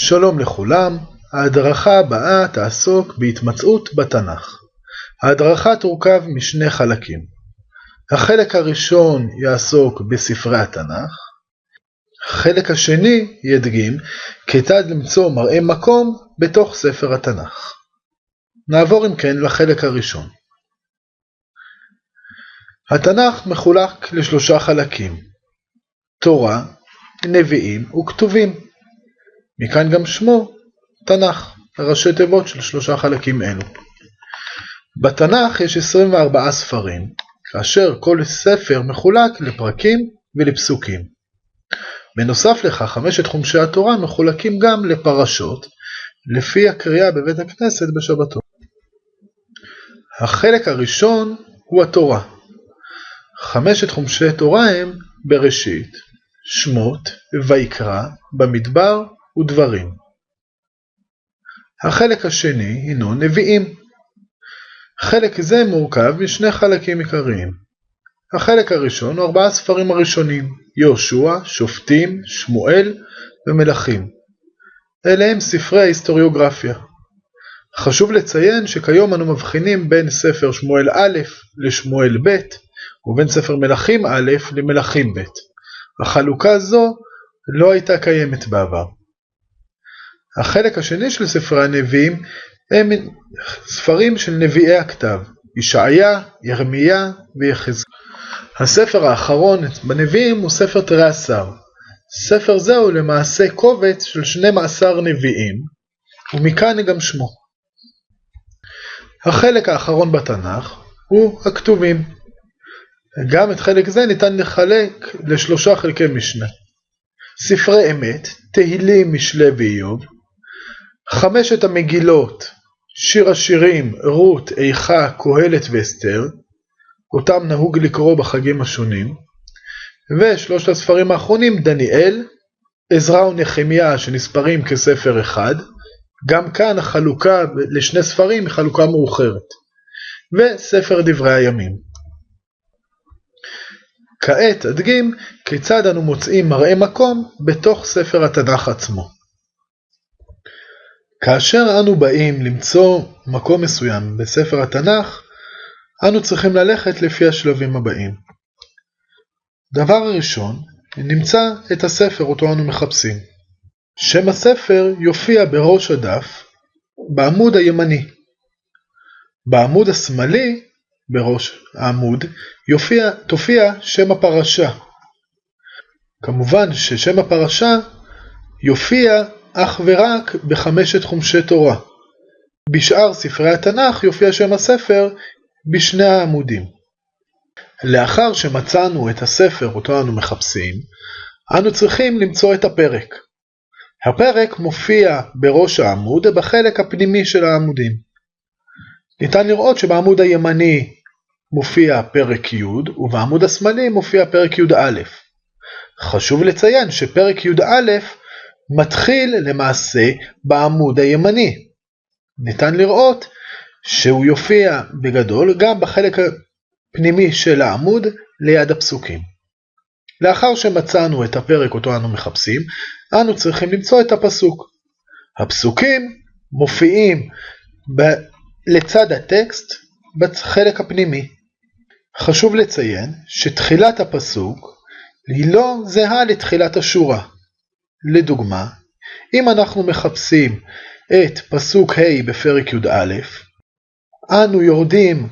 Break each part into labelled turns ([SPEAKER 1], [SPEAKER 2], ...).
[SPEAKER 1] שלום לכולם, ההדרכה הבאה תעסוק בהתמצאות בתנ"ך. ההדרכה תורכב משני חלקים. החלק הראשון יעסוק בספרי התנ"ך. החלק השני ידגים כיצד למצוא מראה מקום בתוך ספר התנ"ך. נעבור אם כן לחלק הראשון. התנ"ך מחולק לשלושה חלקים: תורה, נביאים וכתובים. מכאן גם שמו תנ"ך, ראשי תיבות של שלושה חלקים אלו. בתנ"ך יש 24 ספרים, כאשר כל ספר מחולק לפרקים ולפסוקים. בנוסף לכך, 5 חומשי התורה מחולקים גם לפרשות, לפי הקריאה בבית הכנסת בשבתות. החלק הראשון הוא התורה. 5 חומשי תורה הם בראשית, שמות, ויקרא, במדבר ודברים. החלק השני הינו נביאים. חלק זה מורכב משני חלקים עיקריים. החלק הראשון הוא 4 ספרים הראשונים: יהושע, שופטים, שמואל ומלכים. אלה הם ספרי ההיסטוריוגרפיה. חשוב לציין שכיום אנו מבחינים בין ספר שמואל א' לשמואל ב' ובין ספר מלכים א' למלכים ב'. החלוקה זו לא הייתה קיימת בעבר. החלק השני של ספרי הנביאים הם ספרים של נביאי הכתב: ישעיה, ירמיה ויחזקאל. הספר האחרון בנביאים הוא ספר תרי עשר. ספר זה הוא למעשה קובץ של 12 נביאים, ומכאן גם שמו. החלק האחרון בתנ"ך הוא הכתובים. גם את חלק זה ניתן לחלק לשלושה חלקי משנה: ספרי אמת, תהילים, משלי ואיוב, 5 המגילות, שיר השירים, רות, איכה, קהלת ואסתר, אותם נהוג לקרוא בחגים השונים, ו3 הספרים האחרונים, דניאל, עזרא ונחמיה, שנספרים כספר אחד. גם כאן החלוקה לשני ספרים היא חלוקה מאוחרת, וספר דברי הימים. כעת אדגים כיצד אנו מוצאים מראה מקום בתוך ספר התנ"ך עצמו. כאשר אנו באים למצוא מקום מסוים בספר התנ"ך, אנו צריכים ללכת לפי השלבים הבאים. דבר הראשון, נמצא את הספר אותו אנו מחפשים. שם הספר יופיע בראש הדף בעמוד הימני. בעמוד השמאלי בראש העמוד תופיע שם הפרשה. כמובן ששם הפרשה יופיע אך ורק ב5 חומשי תורה. בשאר ספרי התנ"ך יופיע שם הספר בשני העמודים. לאחר שמצאנו את הספר אותו אנו מחפשים, אנו צריכים למצוא את הפרק. הפרק מופיע בראש העמוד בחלק הפנימי של העמודים. ניתן לראות שבעמוד הימני מופיע פרק י' ובעמוד השמאלי מופיע פרק י"א. חשוב לציין שפרק י"א מתחיל למעשה בעמוד הימני. ניתן לראות שהוא יופיע בגדול גם בחלק הפנימי של העמוד ליד הפסוקים. לאחר שמצאנו את הפרק אותו אנו מחפשים, אנו צריכים למצוא את הפסוק. הפסוקים מופיעים לצד הטקסט בחלק הפנימי. חשוב לציין שתחילת הפסוק היא לא זהה לתחילת השורה. לדוגמה, אם אנחנו מחפשים את פסוק ה' בפרק י"א, אנו יורדים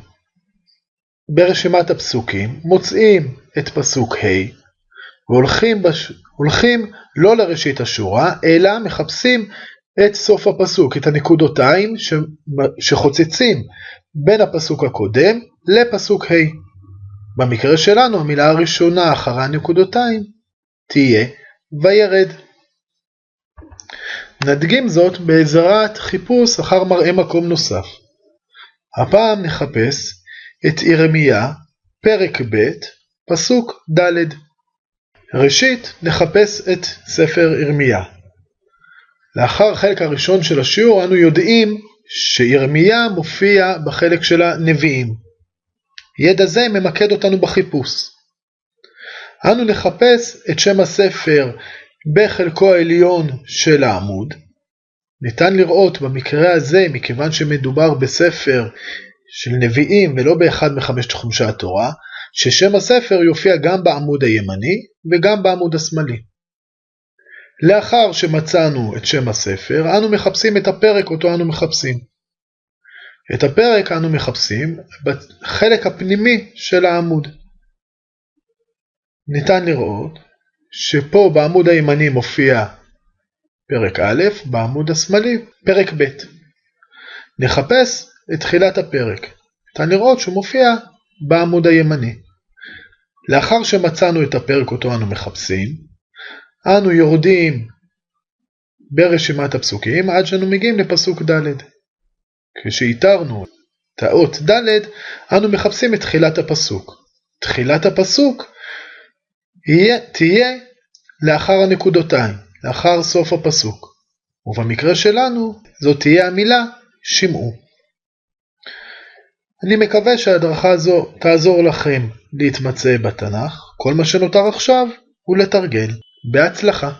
[SPEAKER 1] ברשימת הפסוקים, מוצאים את פסוק ה' והולכים לא לראשית השורה, אלא מחפשים את סוף הפסוק, את הנקודותיים שחוצצים בין הפסוק הקודם לפסוק ה'. במקרה שלנו המילה הראשונה אחרי הנקודותיים תהיה וירד. נדגים זאת בעזרת חיפוש אחר מראה מקום נוסף. הפעם נחפש את ירמיה, פרק ב', פסוק ד'. ראשית נחפש את ספר ירמיה. לאחר החלק הראשון של השיעור אנו יודעים שירמיה מופיע בחלק של הנביאים. ידע זה ממקד אותנו בחיפוש. אנו נחפש את שם הספר בחלקו העליון של העמוד, ניתן לראות במקרה הזה, מכיוון שמדובר בספר של נביאים ולא באחד מחמשת חומשי התורה, ששם הספר יופיע גם בעמוד הימני וגם בעמוד השמאלי. לאחר שמצאנו את שם הספר, אנו מחפשים את הפרק אותו אנו מחפשים. את הפרק אנו מחפשים בחלק הפנימי של העמוד. ניתן לראות שפה בעמוד הימני מופיע פרק א', בעמוד השמאלי פרק ב'. נחפש את תחילת הפרק. ניתן לראות שהוא מופיע בעמוד הימני. לאחר שמצאנו את הפרק אותו אנו מחפשים, אנו יורדים ברשימת הפסוקים עד שאנו מגיעים לפסוק ד'. כשאיתרנו את האות ד', אנו מחפשים את תחילת הפסוק. תחילת הפסוק תהיה לאחר הנקודותיים, לאחר סוף הפסוק. ובמקרה שלנו זאת תהיה המילה שמעו. אני מקווה שההדרכה הזו תעזור לכם להתמצא בתנ"ך. כל מה שנותר עכשיו הוא לתרגל. בהצלחה.